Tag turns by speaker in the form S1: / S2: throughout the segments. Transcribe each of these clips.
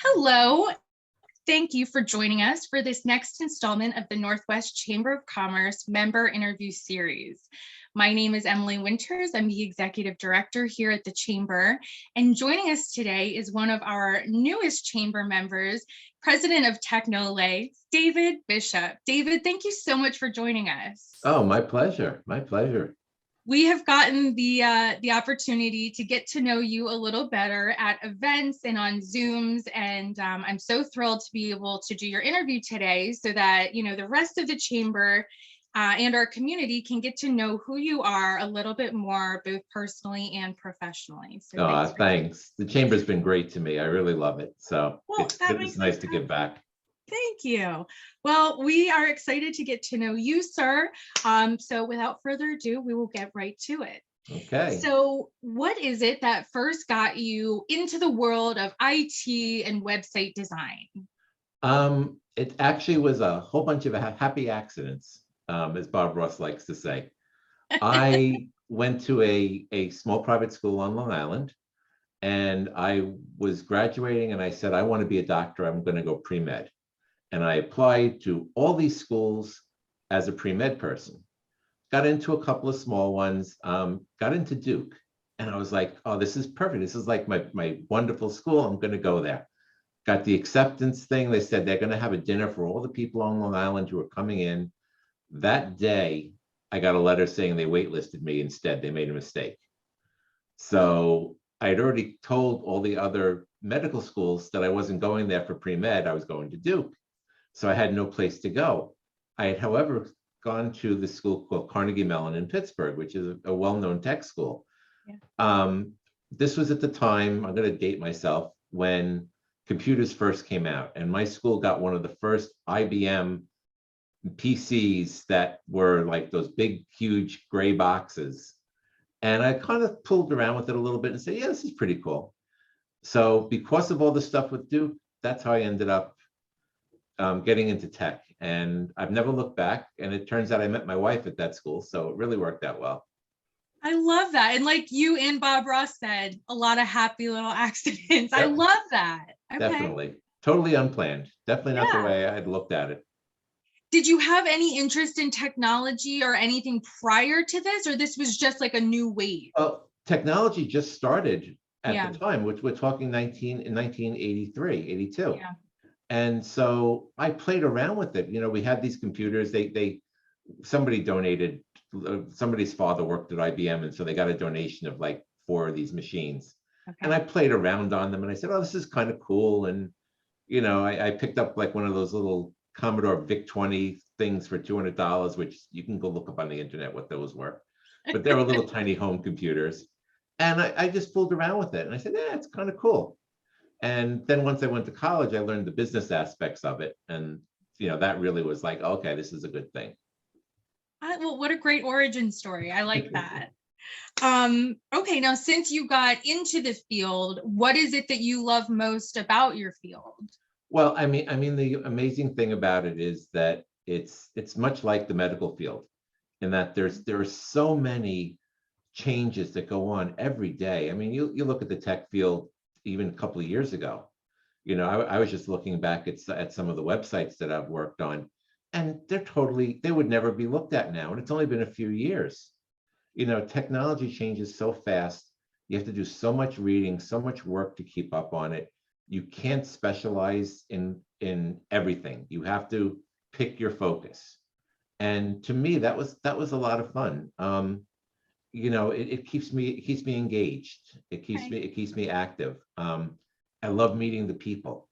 S1: Hello. Thank you for joining us for this next installment of the Northwest Chamber of Commerce member interview series. My name is Emily Winters. I'm the executive director here at the Chamber. And joining us today is one of our newest Chamber members, President of Technolegs, David Bishop. David, thank you so much for joining us.
S2: Oh, my pleasure. My pleasure.
S1: We have gotten the opportunity to get to know you a little better at events and on Zooms, and I'm so thrilled to be able to do your interview today so that the rest of the chamber and our community can get to know who you are a little bit more, both personally and professionally. So
S2: thanks. The chamber's been great to me. I really love it. So
S1: it's
S2: nice to give back.
S1: Thank you. Well, we are excited to get to know you, sir. So without further ado, we will get right to it.
S2: Okay.
S1: So what is it that first got you into the world of IT and website design?
S2: It actually was a whole bunch of happy accidents, as Bob Ross likes to say. I went to a small private school on Long Island, and I was graduating, and I said, I want to be a doctor. I'm going to go pre-med. And I applied to all these schools as a pre-med person. Got into a couple of small ones, got into Duke. And I was like, oh, this is perfect. This is like my wonderful school. I'm going to go there. Got the acceptance thing. They said they're going to have a dinner for all the people on Long Island who are coming in. That day, I got a letter saying they waitlisted me instead. They made a mistake. So I had already told all the other medical schools that I wasn't going there for pre-med. I was going to Duke. So I had no place to go. I had, however, gone to the school called Carnegie Mellon in Pittsburgh, which is a well-known tech school. Yeah. This was at the time, I'm going to date myself, when computers first came out. And my school got one of the first IBM PCs that were like those big, huge gray boxes. And I kind of pulled around with it a little bit and said, yeah, this is pretty cool. So because of all the stuff with Duke, that's how I ended up getting into tech, and I've never looked back. And it turns out I met my wife at that school, so it really worked out well.
S1: I love that. And like you and Bob Ross said, a lot of happy little accidents. Yep. I love that. Okay.
S2: Definitely. Totally unplanned. Definitely not the way I had looked at it.
S1: Did you have any interest in technology or anything prior to this, or this was just like a new wave?
S2: Well, technology just started at the time, which we're talking in 1983, 82. Yeah. And so I played around with it. We had these computers. Somebody donated. Somebody's father worked at IBM, and so they got a donation of like 4 of these machines. Okay. And I played around on them, and I said, "Oh, this is kind of cool." And I picked up like one of those little Commodore VIC-20 things for $200, which you can go look up on the internet what those were. But they were little tiny home computers, and I just fooled around with it. And I said, "Yeah, it's kind of cool." And then once I went to college, I learned the business aspects of it. And, that really was like, okay, this is a good thing.
S1: Well, what a great origin story. I like that. Okay, now, since you got into the field, what is it that you love most about your field?
S2: Well, I mean, the amazing thing about it is that it's much like the medical field, in that there are so many changes that go on every day. I mean, you look at the tech field even a couple of years ago. I was just looking back at some of the websites that I've worked on, and they would never be looked at now. And it's only been a few years. Technology changes so fast. You have to do so much reading, so much work to keep up on it. You can't specialize in everything. You have to pick your focus. And to me, that was a lot of fun. It keeps me engaged. It keeps me active. I love meeting the people,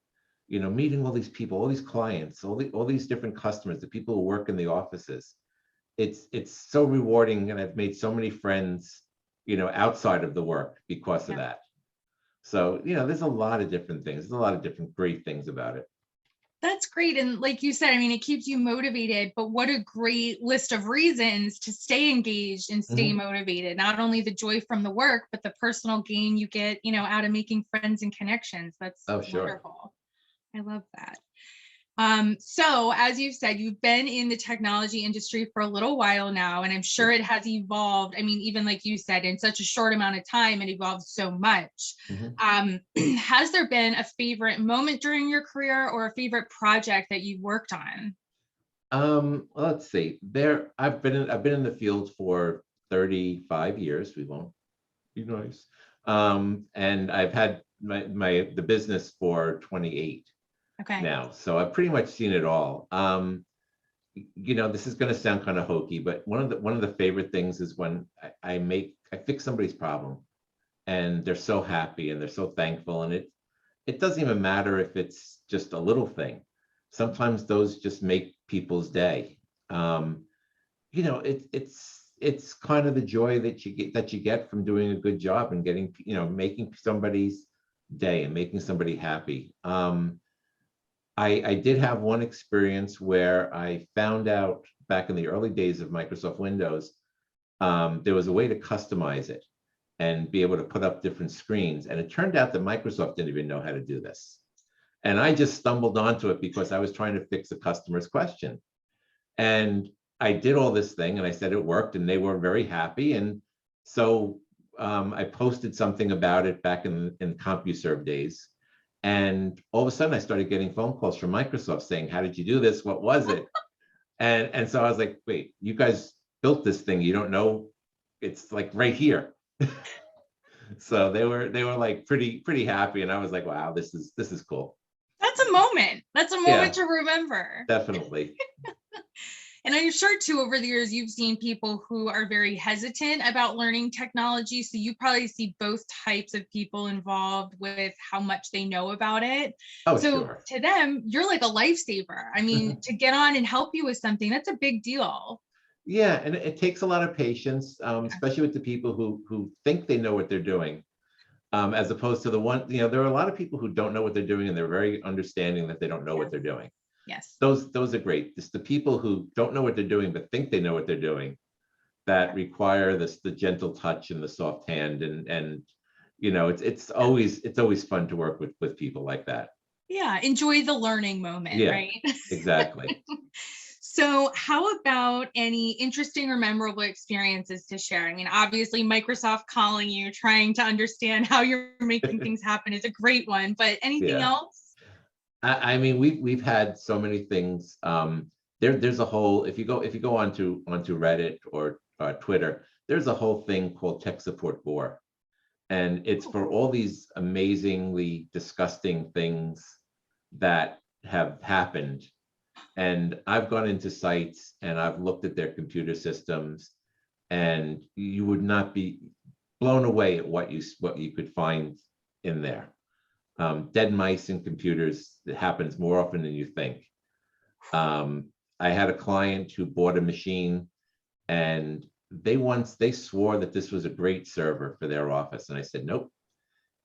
S2: meeting all these people, all these clients, all these different customers, the people who work in the offices. It's so rewarding, and I've made so many friends, outside of the work because of that. So, there's a lot of different things. There's a lot of different great things about it.
S1: That's great. And like you said, I mean, it keeps you motivated, but what a great list of reasons to stay engaged and stay motivated. Not only the joy from the work, but the personal gain you get, out of making friends and connections. That's wonderful. I love that. So as you've said, you've been in the technology industry for a little while now, and I'm sure it has evolved. I mean, even like you said, in such a short amount of time, it evolved so much.
S2: Mhm.
S1: Has there been a favorite moment during your career or a favorite project that you've worked on?
S2: Well, let's see. I've been in the field for 35 years. We won't be nice. And I've had the business for 28
S1: Okay.
S2: now. So I've pretty much seen it all. This is going to sound kind of hokey, but one of the favorite things is when I fix somebody's problem and they're so happy and they're so thankful, and it doesn't even matter if it's just a little thing. Sometimes those just make people's day. Um, it's kind of the joy that you get from doing a good job and getting, making somebody's day and making somebody happy. I did have one experience where I found out back in the early days of Microsoft Windows, there was a way to customize it and be able to put up different screens. And it turned out that Microsoft didn't even know how to do this. And I just stumbled onto it because I was trying to fix a customer's question. And I did all this thing and I said it worked and they were very happy. And so I posted something about it back in CompuServe days. And all of a sudden I started getting phone calls from Microsoft saying, how did you do this? What was it? And so I was like, wait, you guys built this thing. You don't know, it's like right here. So they were like pretty happy. And I was like, wow, this is cool.
S1: That's a moment. That's a moment
S2: Yeah,
S1: to remember.
S2: definitely.
S1: And I'm sure too, over the years, you've seen people who are very hesitant about learning technology. So you probably see both types of people involved with how much they know about it.
S2: Oh,
S1: So
S2: sure.
S1: to them, you're like a lifesaver. I mean, to get on and help you with something, that's a big deal.
S2: Yeah, and it takes a lot of patience, especially with the people who think they know what they're doing, as opposed to the one, there are a lot of people who don't know what they're doing and they're very understanding that they don't know
S1: Yeah.
S2: what they're doing.
S1: Yes.
S2: Those are great. It's the people who don't know what they're doing but think they know what they're doing that require the gentle touch and the soft hand, and it's always fun to work with people like that.
S1: Yeah. Enjoy the learning moment,
S2: Yeah,
S1: right?
S2: exactly.
S1: So, how about any interesting or memorable experiences to share? I mean, obviously, Microsoft calling you, trying to understand how you're making things happen is a great one, but anything
S2: Yeah.
S1: else?
S2: I mean, we've had so many things. There's a whole, if you go onto Reddit or Twitter, there's a whole thing called Tech Support Board, and it's
S1: Oh,
S2: for all these amazingly disgusting things that have happened. And I've gone into sites and I've looked at their computer systems, and you would not be blown away at what you could find in there. Dead mice in computers, it happens more often than you think. I had a client who bought a machine and they swore that this was a great server for their office. And I said, nope,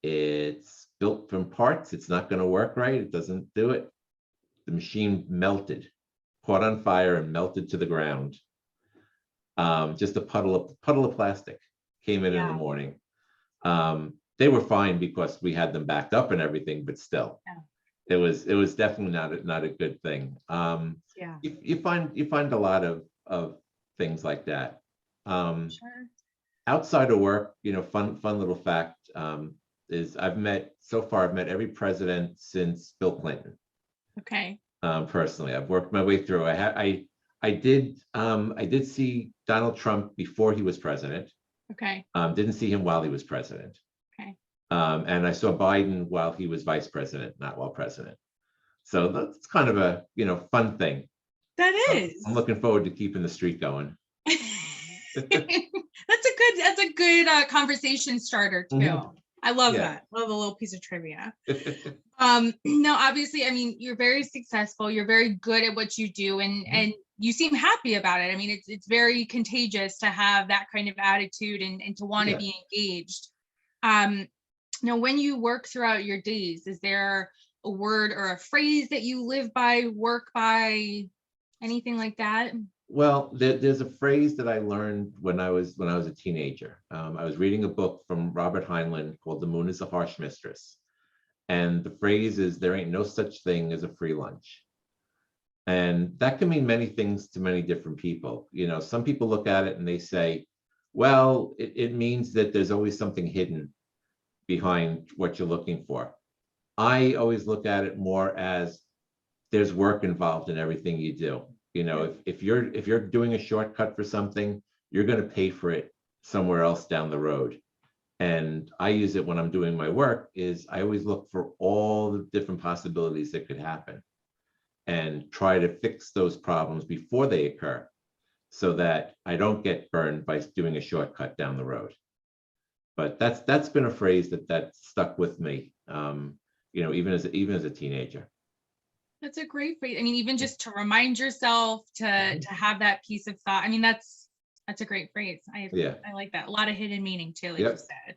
S2: it's built from parts. It's not going to work right. It doesn't do it. The machine melted, caught on fire and melted to the ground. Just a puddle of plastic came in the
S1: yeah,
S2: morning. They were fine because we had them backed up and everything, but still,
S1: yeah,
S2: it was definitely not a good thing.
S1: yeah,
S2: You find a lot of things like that. Um,
S1: sure.
S2: Outside of work, fun little fact, is I've met every president since Bill Clinton.
S1: Okay.
S2: Personally, I've worked my way through. I did see Donald Trump before he was president.
S1: Okay.
S2: Didn't see him while he was president.
S1: Okay.
S2: And I saw Biden while he was vice president, not while president. So that's kind of a fun thing.
S1: That
S2: I'm
S1: is.
S2: looking forward to keeping the streak going.
S1: That's a good conversation starter too.
S2: Mhm.
S1: I love
S2: Yeah.
S1: that. Love a little piece of trivia. No, obviously, I mean, you're very successful. You're very good at what you do, and
S2: Mhm.
S1: and you seem happy about it. I mean, it's very contagious to have that kind of attitude and to want to
S2: Yeah.
S1: be engaged. Um, when you work throughout your days, is there a word or a phrase that you live by, work by, anything like that?
S2: Well, there's a phrase that I learned when I was a teenager. I was reading a book from Robert Heinlein called "The Moon is a Harsh Mistress," and the phrase is, "There ain't no such thing as a free lunch." And that can mean many things to many different people. Some people look at it and they say, well, it means that there's always something hidden behind what you're looking for. I always look at it more as there's work involved in everything you do. If you're doing a shortcut for something, you're going to pay for it somewhere else down the road. And I use it when I'm doing my work, is I always look for all the different possibilities that could happen and try to fix those problems before they occur so that I don't get burned by doing a shortcut down the road. But that's been a phrase that stuck with me, even as a teenager.
S1: That's a great phrase. I mean, even just to remind yourself to have that piece of thought. I mean, that's a great phrase. I like that. A lot of hidden meaning too, like you said.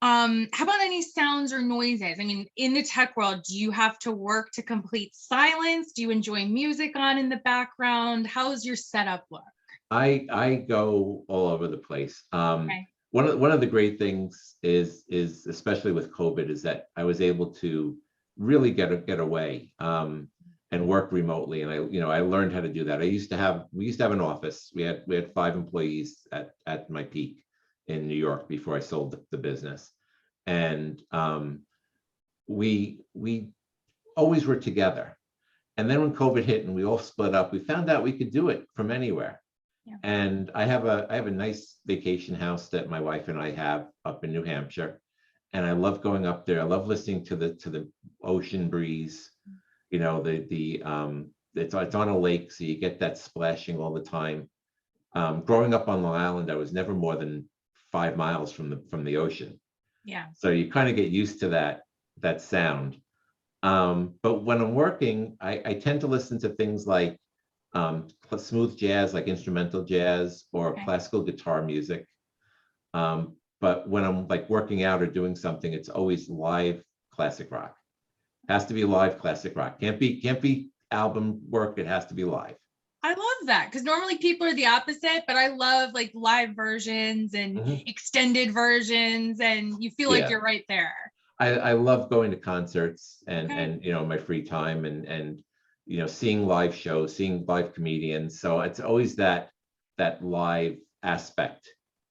S1: How about any sounds or noises? I mean, in the tech world, do you have to work to complete silence? Do you enjoy music on in the background? How's your setup look?
S2: I go all over the place.
S1: Okay.
S2: One of the great things is especially with COVID, is that I was able to really get away and work remotely. And I learned how to do that. We used to have an office. We had 5 employees at my peak in New York before I sold the business. And we always were together. And then when COVID hit and we all split up, we found out we could do it from anywhere.
S1: Yeah.
S2: And I have a nice vacation house that my wife and I have up in New Hampshire. And I love going up there. I love listening to the ocean breeze. It's on a lake, so you get that splashing all the time. Growing up on Long Island, I was never more than 5 miles from the ocean.
S1: Yeah.
S2: So you kind of get used to that sound. But when I'm working, I tend to listen to things like smooth jazz, like instrumental jazz, or classical guitar music. But when I'm like working out or doing something, it's always live classic rock. Has to be live classic rock. Can't be album work. It has to be live.
S1: I love that, because normally people are the opposite, but I love like live versions and extended versions, and you feel like you're right there.
S2: I love going to concerts and my free time and seeing live shows, seeing live comedians. So it's always that live aspect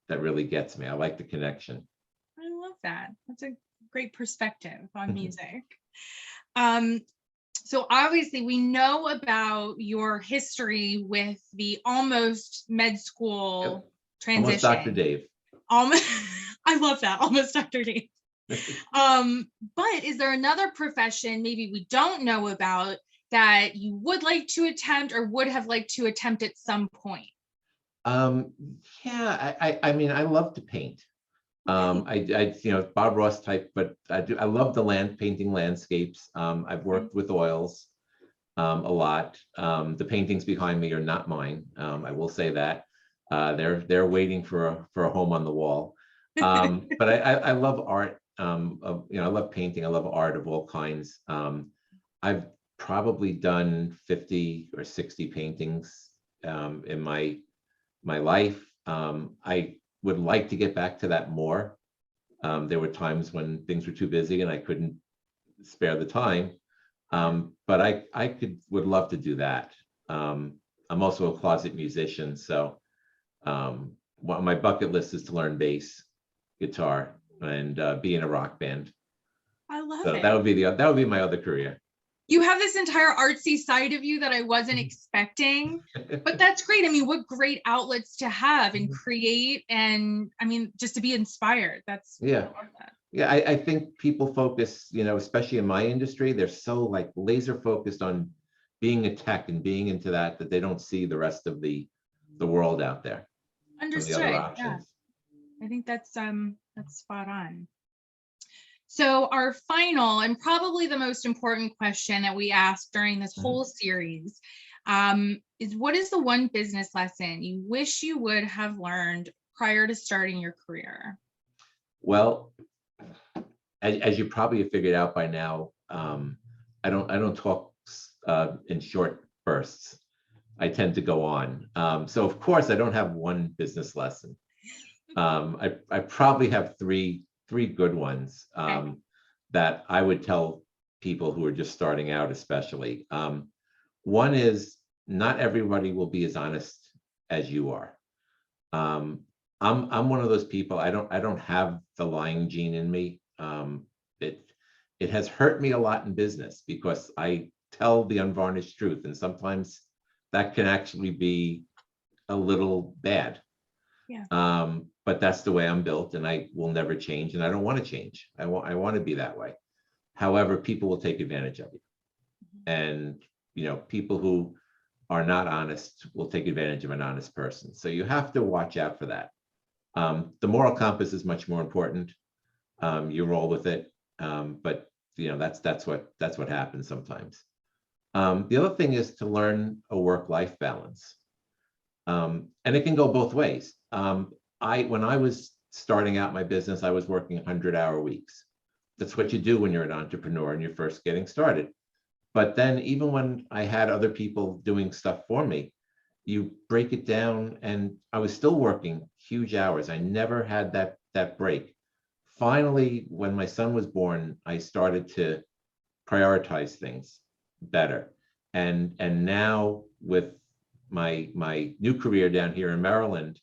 S2: that really gets me. I like the connection.
S1: I love that. That's a great perspective on music. So obviously we know about your history with the almost med school transition.
S2: Almost Dr. Dave.
S1: Almost, I love that. Almost Dr. Dave. But is there another profession maybe we don't know about that you would like to attempt or would have liked to attempt at some point?
S2: I mean, I love to paint. I Bob Ross type, but I love the painting landscapes. I've worked with oils a lot. The paintings behind me are not mine. I will say that. They're waiting for a home on the wall. But I love art. I love painting. I love art of all kinds. I've probably done 50 or 60 paintings in my life. I would like to get back to that more. There were times when things were too busy and I couldn't spare the time. But I would love to do that. I'm also a closet musician, so my bucket list is to learn bass guitar and be in a rock band.
S1: I love
S2: so
S1: it.
S2: That would be my other career.
S1: You have this entire artsy side of you that I wasn't expecting, but that's great. I mean, what great outlets to have and create, and I mean, just to be inspired. I love that.
S2: Yeah, I think people focus, especially in my industry, they're so like laser focused on being a tech and being into that they don't see the rest of the world out there.
S1: Understood. Yeah. I think that's spot on. So our final and probably the most important question that we ask during this whole series is, what is the one business lesson you wish you would have learned prior to starting your career?
S2: Well, as you probably have figured out by now, I don't talk in short bursts. I tend to go on. So of course I don't have one business lesson. I probably have three good ones that I would tell people who are just starting out, especially. One is not everybody will be as honest as you are. I'm one of those people. I don't have the lying gene in me. It has hurt me a lot in business because I tell the unvarnished truth, and sometimes that can actually be a little bad.
S1: Yeah.
S2: But that's the way I'm built, and I will never change, and I don't want to change. I want to be that way. However, people will take advantage of you, and people who are not honest will take advantage of an honest person. So you have to watch out for that. The moral compass is much more important. You roll with it, but that's what happens sometimes. The other thing is to learn a work-life balance, and it can go both ways. When I was starting out my business, I was working 100-hour weeks. That's what you do when you're an entrepreneur and you're first getting started. But then even when I had other people doing stuff for me, you break it down, and I was still working huge hours. I never had that break. Finally, when my son was born, I started to prioritize things better. And now with my new career down here in Maryland,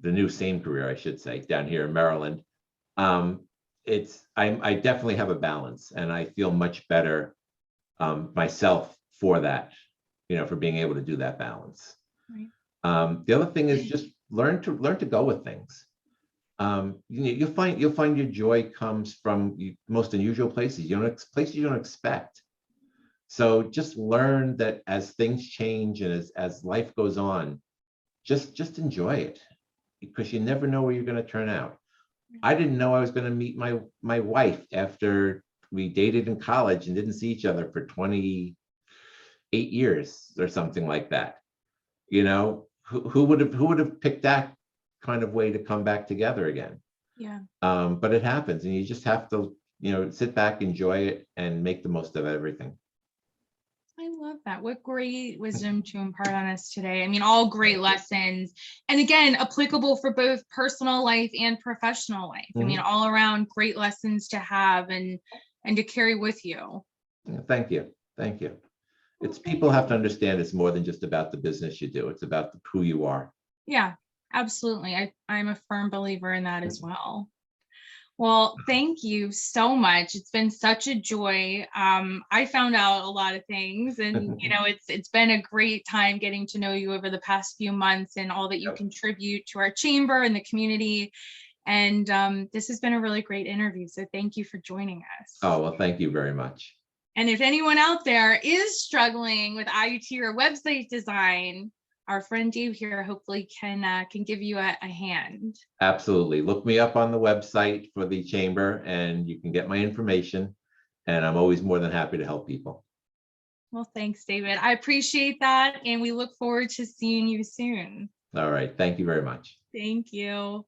S2: the new same career, I should say, down here in Maryland, I definitely have a balance, and I feel much better myself for that, for being able to do that balance.
S1: Right.
S2: The other thing is just learn to go with things. You'll find your joy comes from most unusual places. Places you don't expect. So just learn that as things change and as life goes on, just enjoy it, because you never know where you're going to turn out. I didn't know I was going to meet my wife after we dated in college and didn't see each other for 28 years or something like that. Who would have picked that kind of way to come back together again?
S1: Yeah.
S2: But it happens, and you just have to, sit back, enjoy it, and make the most of everything.
S1: I love that. What great wisdom to impart on us today. I mean, all great lessons. And again, applicable for both personal life and professional life. I mean, all around great lessons to have and to carry with you.
S2: Thank you. Thank you. It's people have to understand it's more than just about the business you do. It's about who you are.
S1: Yeah, absolutely. I'm a firm believer in that as well. Well, thank you so much. It's been such a joy. I found out a lot of things, and it's been a great time getting to know you over the past few months and all that you contribute to our chamber and the community. And this has been a really great interview. So thank you for joining us.
S2: Oh, well, thank you very much.
S1: And if anyone out there is struggling with IoT or website design, our friend Dave here hopefully can give you a hand.
S2: Absolutely. Look me up on the website for the chamber, and you can get my information. And I'm always more than happy to help people.
S1: Well, thanks, David. I appreciate that. And we look forward to seeing you soon.
S2: All right. Thank you very much.
S1: Thank you.